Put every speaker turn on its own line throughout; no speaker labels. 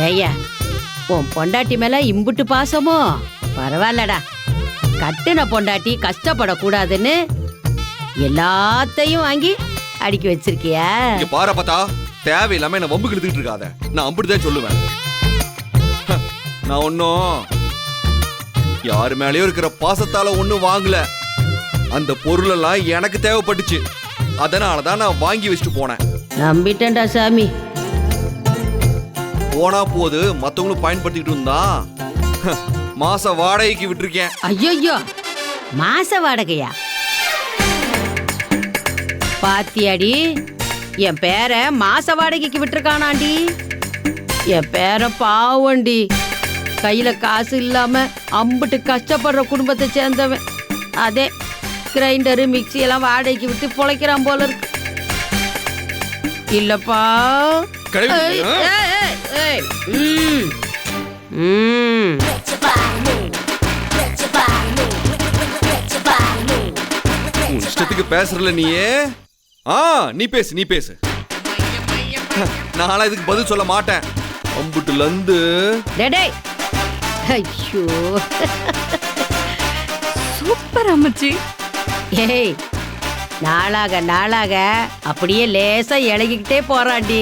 ஏய்யா உன் பொண்டாட்டி மேல இம்புட்டு பாசமோ? பரவாயில்லடா, கட்டுன பொண்டாட்டி கஷ்டப்படக்கூடாதுன்னு எல்லாத்தையும் வாங்கி அடுக்கி வச்சிருக்கியா?
பாரு பார்த்தா தேவையில்லாம என்ன வம்பு கிழத்துக்கிட்டு இருக்காத. நான் அப்படிதான் சொல்லுவேன். நான் ஒன்னும் யாரு மேலயும் இருக்கிற பாசத்தால ஒண்ணும் வாங்கல. அந்த பொருள் எல்லாம் எனக்கு தேவைப்பட்டுச்சு, அதனாலதான் நான் வாங்கி வச்சுட்டு போனேன்.
நம்பிட்டேன்டா சாமி.
போனா போது மத்தவங்களும் பயன்படுத்திக்கிட்டு இருந்தா மாச வாடகைக்கு விட்டுருக்கேன்.
ஐயோ, மாச வாடகையா? பாத்தியாடி, என் பேர மாச வாடகைக்கு விட்டுருக்கானாண்டி. என் பேர பாவண்டி, கையில காசு இல்லாம அம்புட்டு கஷ்டப்படுற குடும்பத்தை சேர்ந்தவன். அதே கிரைண்டரு மிக்சி எல்லாம் வாடகைக்கு விட்டு பொழைக்கிறான் போல இருக்கு. இல்லப்பா.
இஷ்டத்துக்கு பேசுறல நீயே. நீ பேசு. நாளா இதுக்கு பதில் சொல்ல மாட்டேன். அம்புட்டுல இருந்து
ஐயோ
சூப்பர் அம்மச்சி.
ஏய், நாளாக அப்படியே லேசா இழகிக்கிட்டே போறாண்டி.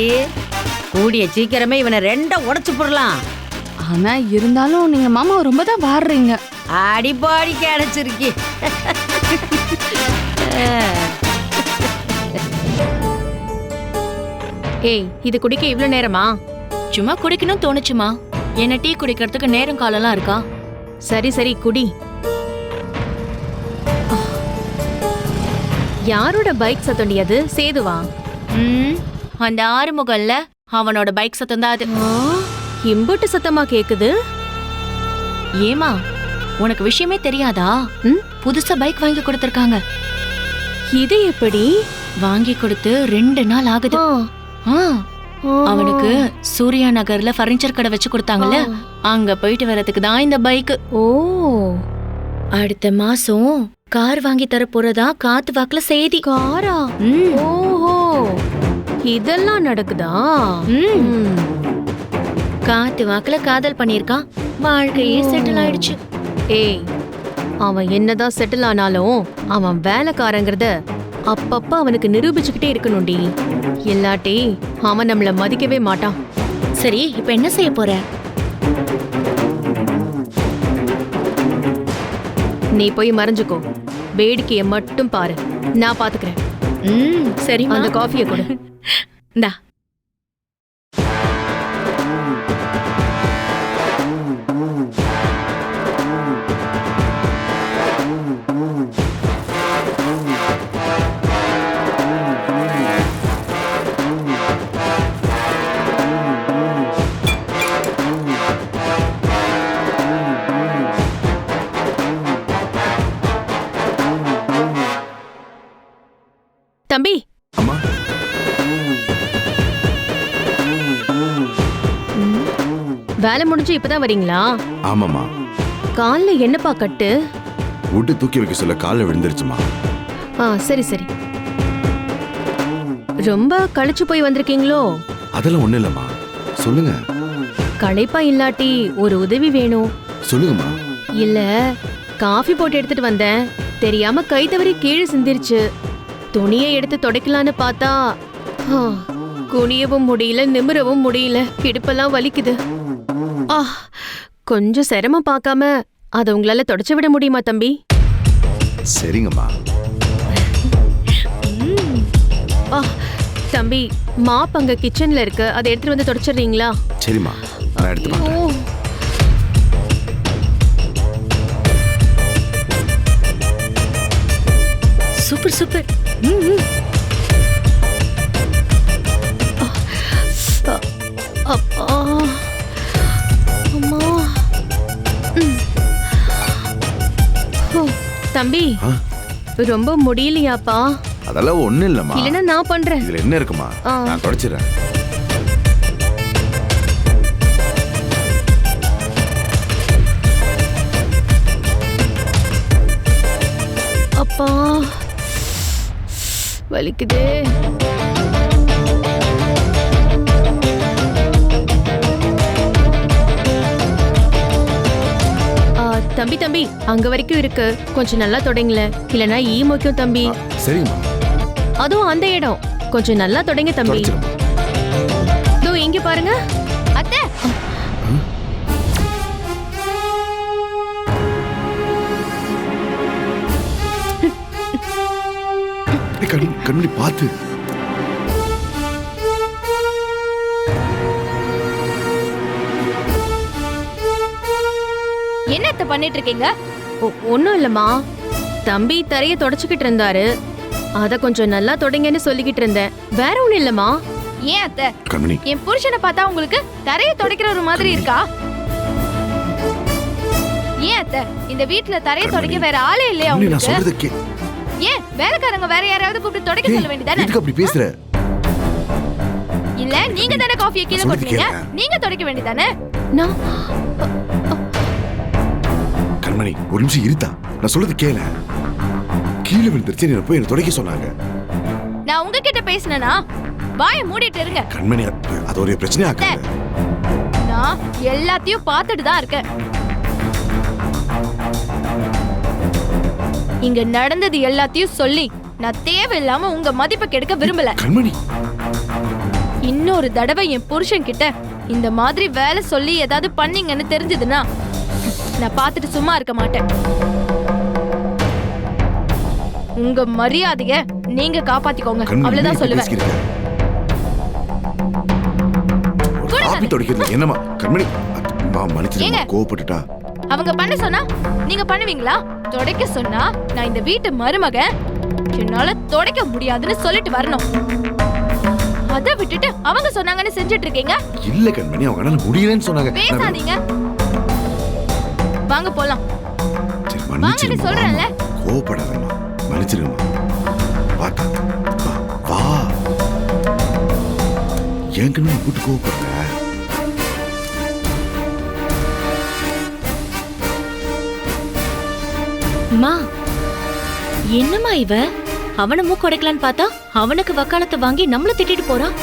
கூடிய சீக்கிரமே இவனை ரெண்ட உடைச்சு போடலாம்.
ஆனா இருந்தாலும் நீங்க மாமா ரொம்ப தான் வாடுறீங்க.
அடிப்பாடி கிடைச்சிருக்கி.
ஏய், இது குடிக்க இவ்ளோ நேரமா? சும்மா குடிக்கணும் தோணுச்சுமா. என்ன டீ குடிக்கிறதுக்கு நேரம் காலெல்லாம் இருக்கா? சரி குடி. யாரோட பைக் சத்தம் அது? சேதுவா? அந்த ஆறுமுகல்ல, அவனோட பைக் சத்தம் தான் அது. இம்புட்டு சத்தமா கேக்குது. ஏமா, உனக்கு விஷயமே தெரியாதா? புதுசா பைக் வாங்கி கொடுத்திருக்காங்க. இது எப்படி? வாங்கி கொடுத்து 2 நாள் ஆகுது. அவனுக்கு சூர்யா நகர்ல பர்னிச்சர் கடை வச்சு கொடுத்தாங்கல்ல, அங்க போயிட்டு வரதுக்கு தான் இந்த பைக். ஓ, அடுத்த மாசம் கார் வாங்கி தர போறதா காத்து வாக்குல செய்தி. காரா? ஓஹோ, இதெல்லாம் நடக்குதா? காத்து வாக்குல காதல் பண்ணிருக்கான், வாழ்க்கையே செட்டில் ஆயிடுச்சு. ஏய், அவன் என்னதான் செட்டில் ஆனாலும் அவன் வேலைக்காரங்கிறத அப்பப்ப அவனுக்கு நிரூபிச்சுக்கிட்டே இருக்கணும்டி. இல்லாட்டி அவன் நம்மள மதிக்கவே மாட்டான். சரி, இப்ப என்ன செய்ய போற? நீ போய் மறைஞ்சுக்கோ, வேடிக்கைய மட்டும் பாரு, நான் பாத்துக்கிறேன். சரி, அந்த காஃபியை கொடு. இந்தா. தம்பி.
அம்மா.
வேலை முடிஞ்சு இப்பதான் வரீங்களா?
ஆமாம்மா.
கால்ல என்னப்பா கட்டு?
உட்டு தூக்கி வைக்க சொல்ல கால்ல விழுந்துருச்சுமா.
சரி. ரொம்ப களைச்சு போய் வந்திருக்கீங்களோ?
அதெல்லாம் ஒண்ணு இல்லம்மா, சொல்லுங்க.
களைப்பா இல்லாட்டி ஒரு உதவி வேணும்.
சொல்லுங்கம்மா.
இல்ல, காஃபி போட்டு எடுத்துட்டு வந்தேன், தெரியாம கை தவறி கீழே சிந்திருச்சு. துணியை எடுத்து துடைக்கலான்னு பார்த்தா குனியவும் முடியல, நிமிரவும் முடியல, இடுப்பெல்லாம் வலிக்குது. கொஞ்சம் சிரமம் பார்க்காம அதை உங்களால தொடச்சு விட முடியுமா தம்பி?
சரிங்கம்மா.
தம்பி, மாப் அங்க கிச்சன்ல இருக்கு, அதை எடுத்துட்டு வந்து தொடச்சிடுறீங்களா?
சரிம்மா, நான் எடுத்து வரேன்.
சூப்பர். அப்பா, அம்மா. தம்பி, ரொம்ப முடியலையாப்பா?
அதெல்லாம் ஒண்ணு இல்லம்மா.
இல்லன்னா நான் பண்றேன்.
இதுல என்ன இருக்குமா, நான் தொடச்சிடுறேன்.
அப்பா, வலிக்குதே. தம்பி தம்பி அங்க வரைக்கும் இருக்கு, கொஞ்சம் நல்லா தொடங்கல, இல்லனா ஈ மொய்க்கும் தம்பி.
சரிங்கம்மா.
அதுவும் அந்த இடம் கொஞ்சம் நல்லா தொடங்க தம்பி.
தொடச்சிருமா.
இதோ இங்க பாருங்க
அத்தை
கண்மணி பார்த்து.
என்ன அத்தை பண்ணிட்டு இருக்கீங்க?
ஒண்ணும் இல்லம்மா, தம்பி தரைய தொடச்சுக்கிட்டு இருந்தாரு, அத கொஞ்சம் நல்லா தொடங்கன்னு சொல்லிக்கிட்டு இருந்தேன், வேற ஒண்ணும் இல்லம்மா.
ஏன் அத்தை
கண்மணி
என் புருஷனை பார்த்தா உங்களுக்கு தரையை துடைக்கிற ஒரு மாதிரி இருக்கா? ஏன் அத்தை இந்த வீட்ல தரையை துடைக்க வேற ஆளே இல்லையா
கண்மணி, நான்
உங்களுக்கு?
சொல்றத கே.
ஏன் வேலைக்காரங்க வேற யாராவது கூப்பிட்டு துடைக்க சொல்ல வேண்டியதானே?
எதுக்கு அப்படி பேசுற?
இல்ல நீங்க தானே காஃபியை கீழே
சொல்றது
கொட்டுறீங்க,
கேளு.
நீங்க துடைக்க வேண்டியதானே?
நான்
கண்மணி ஒரு நிமிஷம் இருத்தா, நான் சொல்றது கேள. கீழே விழுந்துருச்சு, நீ போய் என்ன துடைக்க சொன்னாங்க.
நான் உங்ககிட்ட பேசினேனா? வாயை மூடிட்டு இருங்க.
கண்மணி அது ஒரு பிரச்சனை ஆகாது.
நான் எல்லாத்தையும் பார்த்துட்டு தான் இருக்கேன். இங்க நடந்தது எல்லாத்தையும் சொல்லி நான் தேவையில்லாம உங்க மதிப்பை கெடுக்க விரும்பல.
கண்மணி
இன்னொரு தடவை என் புருஷன் கிட்ட இந்த மாதிரி வேலை சொல்லி ஏதாவது பண்ணீங்கன்னு தெரிஞ்சதுன்னா நான் பார்த்துட்டு சும்மா இருக்க மாட்டேன். உங்க மரியாதைய நீங்க காப்பாத்திக்கோங்க, அவ்வளவுதான் சொல்லுவேன்.
காபி துடைக்கிறது என்னமா கண்மணி? மனுச்சு
ஏங்க?
கோவப்பட்டுட்டா.
அவங்க பண்ண சொன்னா நீங்க பண்ணுவீங்களா? துடைக்க சொன்னா நான் இந்த வீட்டு மருமக, என்னால துடைக்க முடியாதுன்னு சொல்லிட்டு வரணும். அத விட்டுட்டு அவங்க சொன்னாங்கன்னு செஞ்சுட்டு இருக்கீங்க.
இல்ல கண்மணி, அவங்க முடியலன்னு சொன்னாங்க.
பேசாதீங்க, வாங்க போலாம்.
சரி,
வாங்கன்னு
மன்னிச்சிருமா.
சொல்றேன்ல.
கோவப்படாதம்மா, மன்னிச்சிருமா. வா தாத்தா, வா வா. ஏன் கண்மணி கூட்டு கோவப்படுற?
அம்மா, என்னம்மா இவ? அவனை மூக்கு உடைக்கலான்னு பார்த்தா அவனுக்கு வக்காலத்தை வாங்கி நம்மள திட்டிட்டு போறான்.